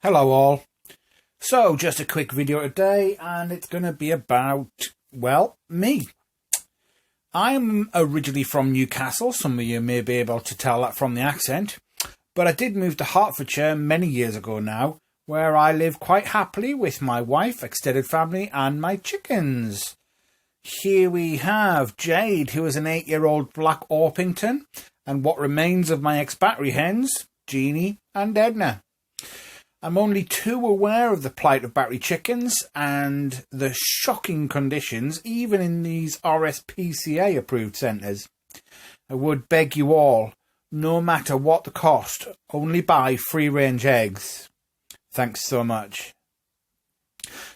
Hello all. So just a quick video today, and it's going to be about, well, me. I'm originally from Newcastle. Some of you may be able to tell that from the accent, but I did move to Hertfordshire many years ago now, where I live quite happily with my wife, extended family and my chickens. Here we have Jade, who is an 8-year-old black Orpington, and what remains of my ex-battery hens, Jeannie and Edna. I'm only too aware of the plight of battery chickens and the shocking conditions even in these RSPCA approved centres. I would beg you all, no matter what the cost, only buy free range eggs. Thanks so much.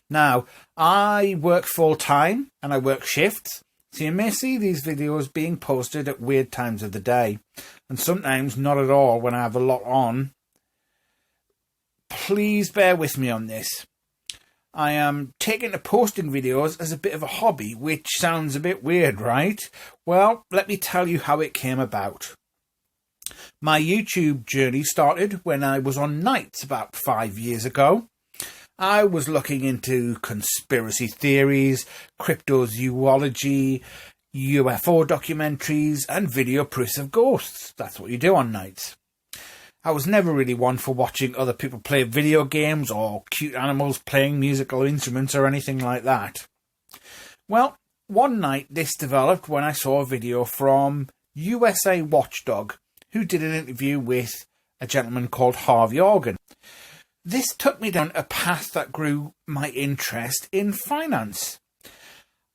Now, I work full time and I work shifts, so you may see these videos being posted at weird times of the day, and sometimes not at all when I have a lot on. Please bear with me on this. I am taking to posting videos as a bit of a hobby, which sounds a bit weird, right? Well, let me tell you how it came about. My YouTube journey started when I was on nights about 5 years ago. I was looking into conspiracy theories, cryptozoology, UFO documentaries, and video proofs of ghosts. That's what you do on nights. I was never really one for watching other people play video games or cute animals playing musical instruments or anything like that. Well, one night this developed when I saw a video from USA Watchdog, who did an interview with a gentleman called Harvey Organ. This took me down a path that grew my interest in finance.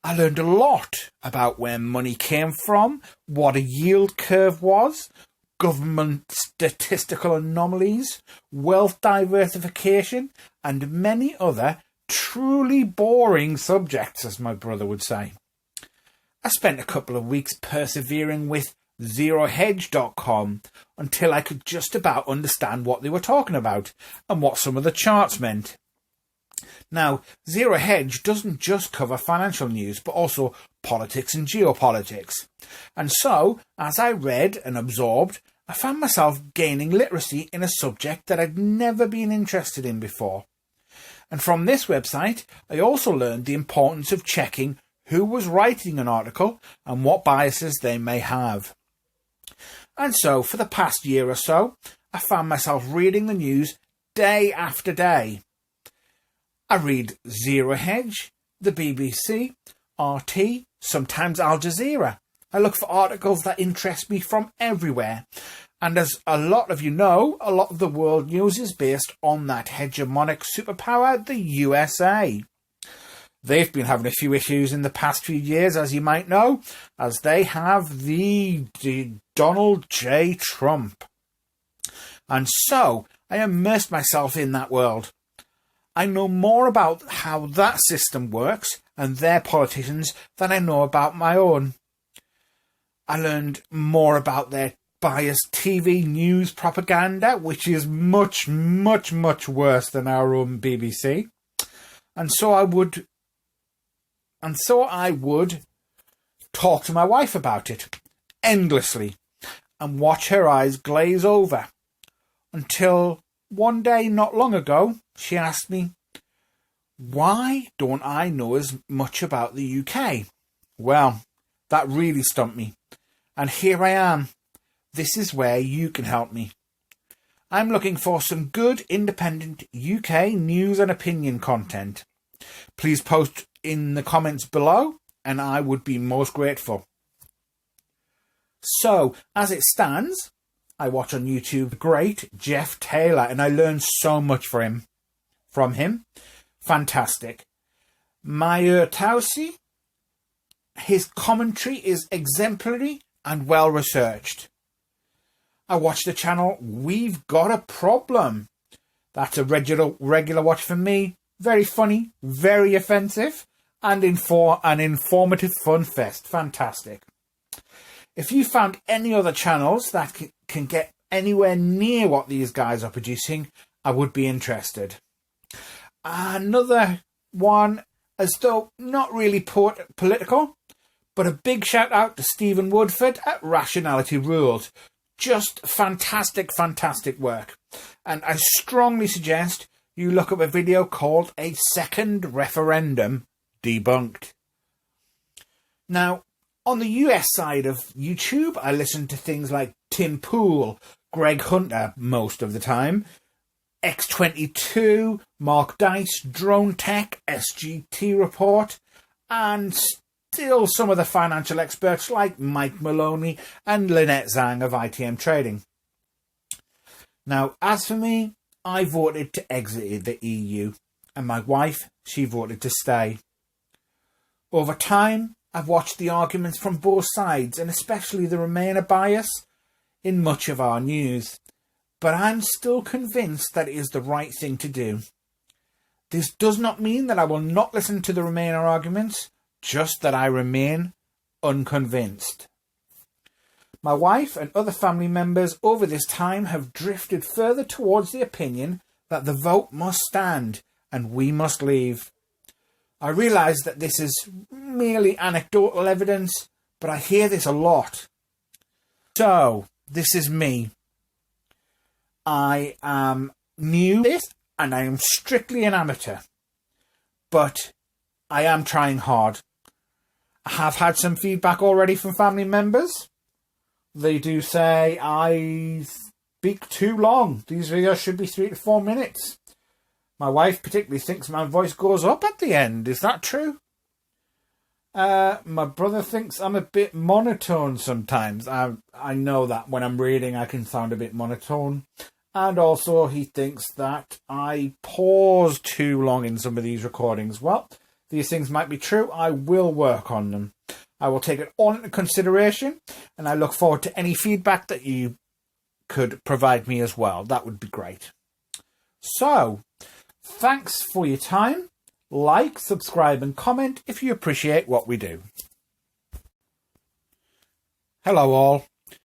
I learned a lot about where money came from, what a yield curve was, government statistical anomalies, wealth diversification, and many other truly boring subjects, as my brother would say. I spent a couple of weeks persevering with zerohedge.com until I could just about understand what they were talking about and what some of the charts meant. Now, Zero Hedge doesn't just cover financial news, but also politics and geopolitics. And so, as I read and absorbed, I found myself gaining literacy in a subject that I'd never been interested in before. And from this website, I also learned the importance of checking who was writing an article and what biases they may have. And so, for the past year or so, I found myself reading the news day after day. I read Zero Hedge, the BBC, RT, sometimes Al Jazeera. I look for articles that interest me from everywhere. And as a lot of you know, a lot of the world news is based on that hegemonic superpower, the USA. They've been having a few issues in the past few years, as you might know, as they have the Donald J. Trump. And so, I immersed myself in that world. I know more about how that system works and their politicians than I know about my own. I learned more about their biased TV news propaganda, which is much, much, much worse than our own BBC. And so I would talk to my wife about it endlessly and watch her eyes glaze over until one day not long ago she asked me, why don't I know as much about the UK? Well, that really stumped me. And here I am. This is where you can help me. I'm looking for some good independent UK news and opinion content. Please post in the comments below and I would be most grateful. So, as it stands, I watch on YouTube the great Jeff Taylor and I learned so much from him. Fantastic. Maya Tausi, his commentary is exemplary and well researched. I watch the channel We've Got a Problem. That's a regular watch for me. Very funny, very offensive, and an informative fun fest. Fantastic. If you found any other channels that can get anywhere near what these guys are producing, I would be interested. Another one, as though not really political, but a big shout out to Stephen Woodford at Rationality Rules. Just fantastic, fantastic work. And I strongly suggest you look up a video called A Second Referendum Debunked. Now, on the US side of YouTube, I listen to things like Tim Pool, Greg Hunter most of the time, X22, Mark Dice, Drone Tech, SGT Report, and still some of the financial experts like Mike Maloney and Lynette Zhang of ITM Trading. Now, as for me, I voted to exit the EU, and my wife, she voted to stay. Over time, I've watched the arguments from both sides, and especially the Remainer bias, in much of our news, but I'm still convinced that it is the right thing to do. This does not mean that I will not listen to the Remainer arguments, just that I remain unconvinced. My wife and other family members over this time have drifted further towards the opinion that the vote must stand and we must leave. I realise that this is merely anecdotal evidence, but I hear this a lot. So, this is me. I am new to this and I am strictly an amateur, but I am trying hard. I have had some feedback already from family members. They do say I speak too long. These videos should be 3 to 4 minutes. My wife particularly thinks my voice goes up at the end. Is that true? My brother thinks I'm a bit monotone sometimes. I know that when I'm reading I can sound a bit monotone. And also he thinks that I pause too long in some of these recordings. Well, these things might be true. I will work on them. I will take it all into consideration, and I look forward to any feedback that you could provide me as well. That would be great. So, thanks for your time. Like, subscribe and comment if you appreciate what we do. Hello all.